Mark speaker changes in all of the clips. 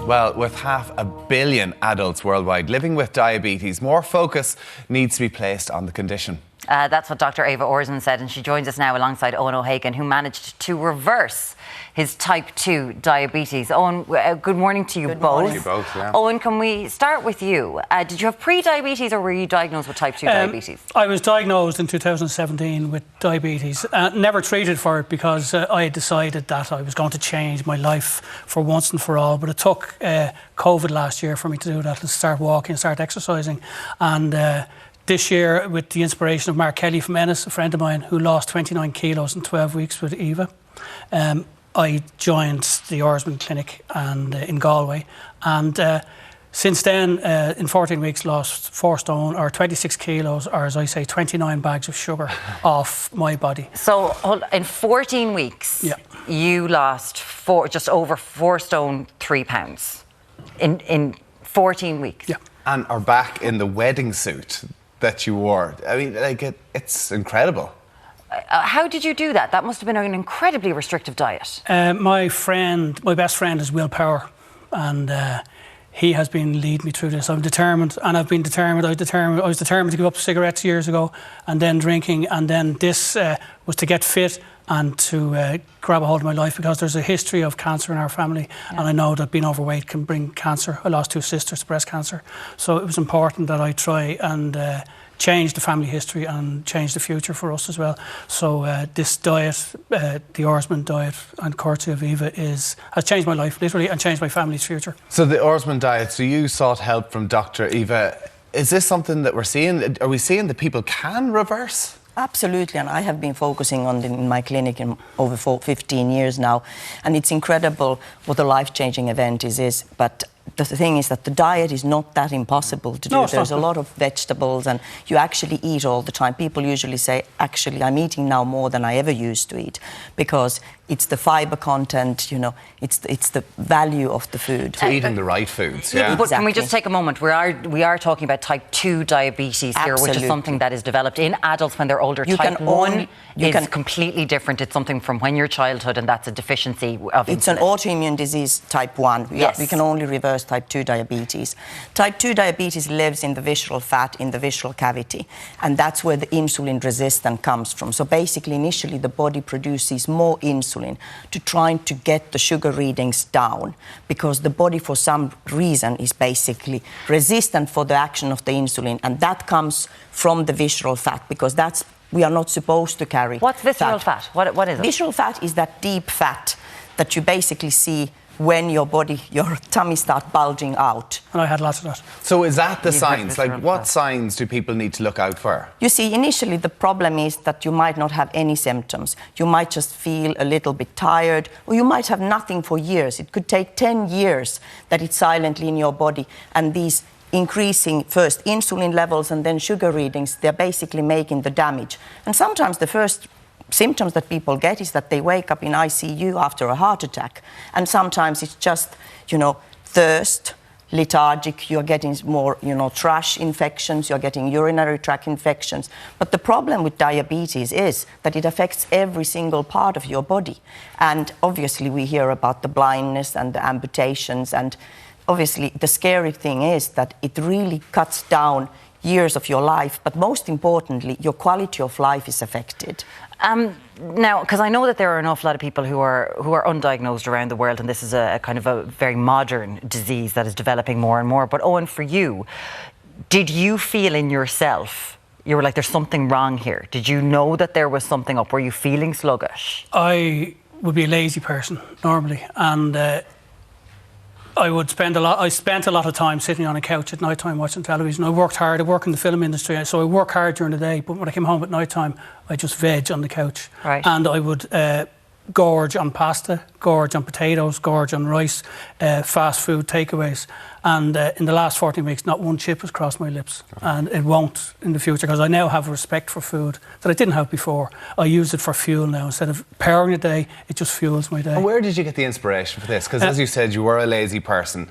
Speaker 1: Well, with 500 million adults worldwide living with diabetes, more focus needs to be placed on the condition.
Speaker 2: That's what Dr. Eva Orsmond said, and she joins us now alongside Eoin O'Hagan, who managed to reverse his type 2 diabetes. Eoin, good morning to you both. Good morning.
Speaker 1: You both, yeah.
Speaker 2: Eoin, can we start with you? Did you have pre-diabetes or were you diagnosed with type 2 diabetes?
Speaker 3: I was diagnosed in 2017 with diabetes. Never treated for it because I had decided that I was going to change my life for once and for all. But it took COVID last year for me to do that, to start walking, start exercising. And this year, with the inspiration of Mark Kelly from Ennis, a friend of mine who lost 29 kilos in 12 weeks with Eva, I joined the Orsmond Clinic in Galway. And since then, in 14 weeks, lost 4 stone, or 26 kilos, or as I say, 29 bags of sugar off my body.
Speaker 2: So in 14 weeks, you lost just over 4 stone, 3 pounds in 14 weeks.
Speaker 3: Yeah.
Speaker 1: And are back in the wedding suit that you wore. I mean, like, it's incredible.
Speaker 2: How did you do that? That must have been an incredibly restrictive diet.
Speaker 3: My best friend is Will Power, and he has been leading me through this. I'm determined, and I've been determined. I was determined to give up cigarettes years ago, and then drinking, and then this was to get fit and to grab a hold of my life, because there's a history of cancer in our family, and I know that being overweight can bring cancer. I lost 2 sisters to breast cancer, so it was important that I try and change the family history and change the future for us as well. So this diet, the Orsmond Diet, and courtesy of Eva, has changed my life literally and changed my family's future.
Speaker 1: So the Orsmond Diet, so you sought help from Dr. Eva. Is this something that we're seeing? Are we seeing that people can reverse?
Speaker 4: Absolutely, and I have been focusing on it in my clinic in over 15 years now, and it's incredible what a life-changing event is. But the thing is that the diet is not that impossible to do. There's a lot of vegetables, and you actually eat all the time. People usually say, actually, I'm eating now more than I ever used to eat, because it's the fibre content, you know, it's the value of the food.
Speaker 1: So eating the right foods, yeah.
Speaker 2: But can we just take a moment? We are talking about type 2 diabetes here, which is something that is developed in adults when they're older. Type 1 is completely different. It's something from when you're childhood, and that's a deficiency of
Speaker 4: It's an autoimmune disease, type 1. We can only reverse type 2 diabetes. Type 2 diabetes lives in the visceral fat, in the visceral cavity, and that's where the insulin resistance comes from. So basically, initially, the body produces more insulin to trying to get the sugar readings down, because the body, for some reason, is basically resistant for the action of the insulin, and that comes from the visceral fat, because we are not supposed to carry.
Speaker 2: What's visceral fat? What is it?
Speaker 4: Visceral fat is that deep fat that you basically see when your tummy starts bulging out.
Speaker 3: And I had lots of that.
Speaker 1: So is that the signs? Like, what signs do people need to look out for?
Speaker 4: You see, initially the problem is that you might not have any symptoms. You might just feel a little bit tired, or you might have nothing for years. It could take 10 years that it's silently in your body, and these increasing first insulin levels and then sugar readings, they're basically making the damage. And sometimes the first symptoms that people get is that they wake up in ICU after a heart attack. And sometimes it's just, you know, thirst, lethargic, you're getting more, you know, thrush infections, you're getting urinary tract infections. But the problem with diabetes is that it affects every single part of your body. And obviously we hear about the blindness and the amputations, and obviously the scary thing is that it really cuts down years of your life, but most importantly, your quality of life is affected.
Speaker 2: Now, because I know that there are an awful lot of people who are undiagnosed around the world, and this is a kind of a very modern disease that is developing more and more. But Eoin, for you, did you feel in yourself, you were like, there's something wrong here? Did you know that there was something up? Were you feeling sluggish?
Speaker 3: I would be a lazy person normally, and I spent a lot of time sitting on a couch at night time watching television. I worked hard. I work in the film industry, so I work hard during the day. But when I came home at night time, I just veg on the couch, and I would gorge on pasta, gorge on potatoes, gorge on rice, fast food takeaways. And in the last 14 weeks, not one chip has crossed my lips, and it won't in the future, because I now have respect for food that I didn't have before. I use it for fuel now. Instead of powering a day, it just fuels my day.
Speaker 1: And where did you get the inspiration for this? Because as you said, you were a lazy person.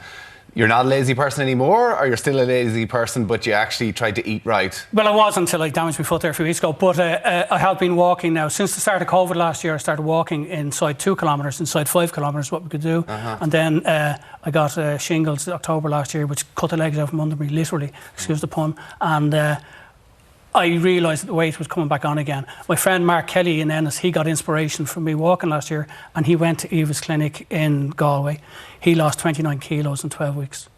Speaker 1: you're not a lazy person anymore, or you're still a lazy person, but you actually tried to eat right?
Speaker 3: Well, I was until I damaged my foot there a few weeks ago. But I have been walking now. Since the start of COVID last year, I started walking inside 2 kilometres, inside 5 kilometres, what we could do. And then I got shingles in October last year, which cut the legs out from under me, literally, excuse the pun. And I realised that the weight was coming back on again. My friend Mark Kelly in Ennis, he got inspiration from me walking last year, and he went to Eva's clinic in Galway. He lost 29 kilos in 12 weeks.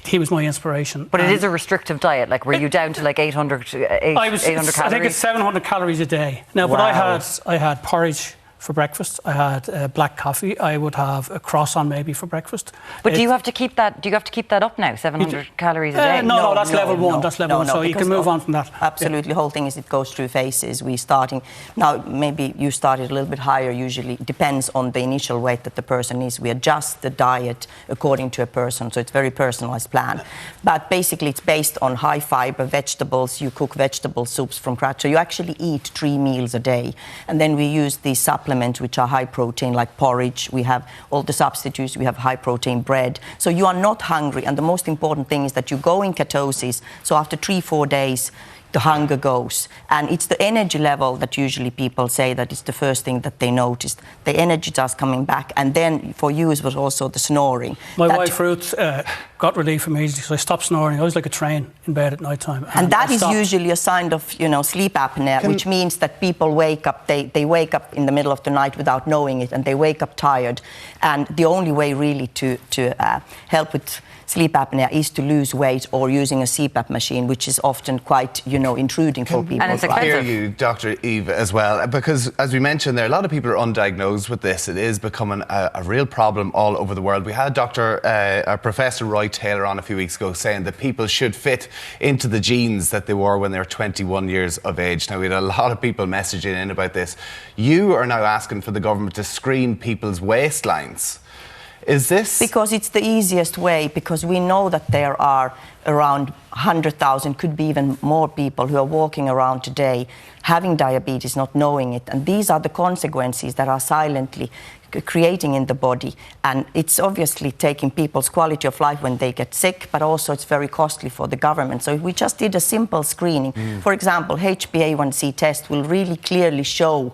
Speaker 3: He was my inspiration.
Speaker 2: But it is a restrictive diet. Like, were you down to like 800 calories?
Speaker 3: I think it's 700 calories a day. Now,
Speaker 1: Wow.
Speaker 3: but I had porridge for breakfast. I had black coffee. I would have a croissant maybe for breakfast.
Speaker 2: But do you have to keep that? Do you have to keep that up now? 700 calories a day?
Speaker 3: No, that's level one. That's level one. So you can move on from that.
Speaker 4: Absolutely. The whole thing is it goes through phases. We starting now. Maybe you started a little bit higher. Usually depends on the initial weight that the person is. We adjust the diet according to a person, so it's very personalized plan. But basically, it's based on high fiber vegetables. You cook vegetable soups from scratch. So you actually eat 3 meals a day, and then we use these supplements which are high protein, like porridge. We have all the substitutes. We have high protein bread. So you are not hungry. And the most important thing is that you go in ketosis. So after 3-4 days, the hunger goes. And it's the energy level that usually people say that is the first thing that they noticed. The energy starts coming back. And then for you, it was also the snoring.
Speaker 3: My wife Ruth got relief immediately, so I stopped snoring. I was like a train in bed at night time.
Speaker 4: And that is usually a sign of, sleep apnea, which means that people wake up, they wake up in the middle of the night without knowing it, and they wake up tired. And the only way really to help with sleep apnea is to lose weight or using a CPAP machine, which is often quite, intruding for people.
Speaker 2: And it's
Speaker 1: I hear
Speaker 2: expensive.
Speaker 1: you, Dr. Eva, as well, because as we mentioned there, a lot of people are undiagnosed with this. It is becoming a real problem all over the world. We had Professor Roy Taylor on a few weeks ago saying that people should fit into the jeans that they wore when they were 21 years of age. Now, we had a lot of people messaging in about this. You are now asking for the government to screen people's waistlines. Is this...
Speaker 4: Because it's the easiest way, because we know that there are around 100,000, could be even more people who are walking around today having diabetes, not knowing it. And these are the consequences that are silently creating in the body. And it's obviously taking people's quality of life when they get sick, but also it's very costly for the government. So if we just did a simple screening, for example, HbA1c test will really clearly show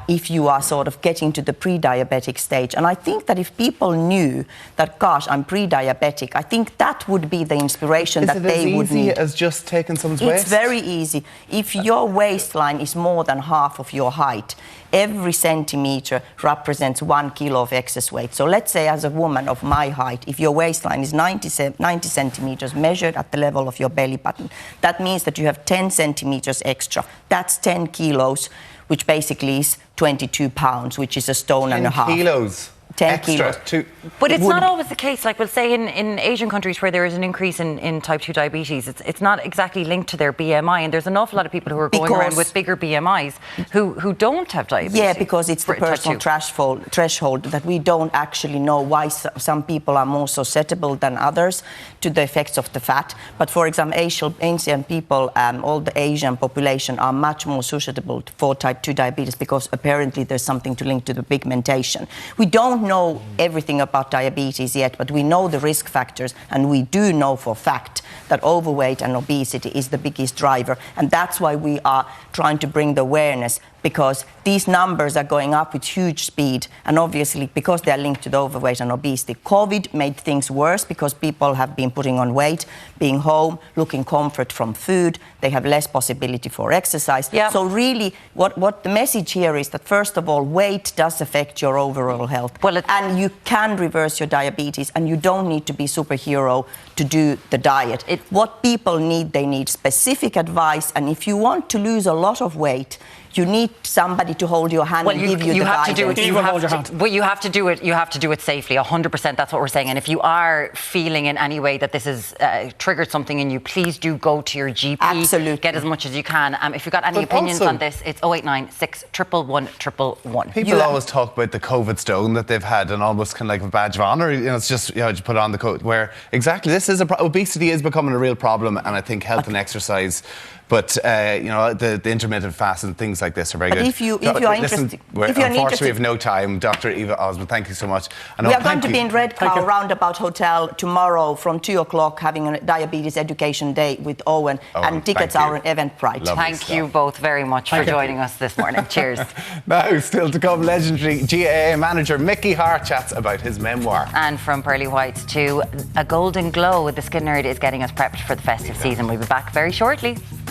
Speaker 4: if you are sort of getting to the pre-diabetic stage. And I think that if people knew that, gosh, I'm pre-diabetic, I think that would be the inspiration that they would need.
Speaker 1: Is it as easy as just taking someone's waist?
Speaker 4: It's very easy. If your waistline is more than half of your height, every centimetre represents 1 kilo of excess weight. So let's say as a woman of my height, if your waistline is 90 centimetres measured at the level of your belly button, that means that you have 10 centimetres extra. That's 10 kilos, which basically is 22 pounds, which is a stone and a half.
Speaker 1: 10 kilos.
Speaker 4: 10
Speaker 1: extra
Speaker 4: kilos.
Speaker 2: But it's not always the case. Like, we'll say in Asian countries where there is an increase in type 2 diabetes, it's not exactly linked to their BMI. And there's an awful lot of people who are going around with bigger BMIs who don't have diabetes.
Speaker 4: Yeah, because it's the personal threshold that we don't actually know why some people are more susceptible than others to the effects of the fat. But for example, Asian people, all the Asian population are much more susceptible for type 2 diabetes because apparently there's something to link to the pigmentation. We don't know everything about diabetes yet, but we know the risk factors, and we do know for fact that overweight and obesity is the biggest driver. And that's why we are trying to bring the awareness, because these numbers are going up with huge speed, and obviously because they are linked to the overweight and obesity. COVID made things worse because people have been putting on weight, being home, looking comfort from food. They have less possibility for exercise.
Speaker 2: Yep.
Speaker 4: So really, what the message here is that first of all, weight does affect your overall health. And you can reverse your diabetes, and you don't need to be superhero to do the diet. What people need, they need specific advice, and if you want to lose a lot of weight, you need somebody to hold your hand and give you the guidance.
Speaker 2: You have to do it. You have to do it safely. 100%. That's what we're saying. And if you are feeling in any way that this has triggered something in you, please do go to your GP.
Speaker 4: Absolutely.
Speaker 2: Get as much as you can. If you've got any opinions on this, it's 089 611 111.
Speaker 1: People always talk about the COVID stone that they've had, and almost kind of like a badge of honour. It's just just put on the coat. Where exactly this is obesity is becoming a real problem, and I think health and exercise But the intermittent fast and things like this are very good.
Speaker 4: If you are interested,
Speaker 1: unfortunately, we have no time. Dr. Eva Orsmond, thank you so much.
Speaker 4: We are going to be in Red Cow Roundabout Hotel tomorrow from 2 o'clock, having a diabetes education day with Owen, and tickets are on Eventbrite.
Speaker 2: Thank you both very much for joining us this morning. Cheers.
Speaker 1: Now, still to come, legendary GAA manager Mickey Hart chats about his memoir.
Speaker 2: And from Pearly Whites to a golden glow, the Skin Nerd is getting us prepped for the festive season. We'll be back very shortly.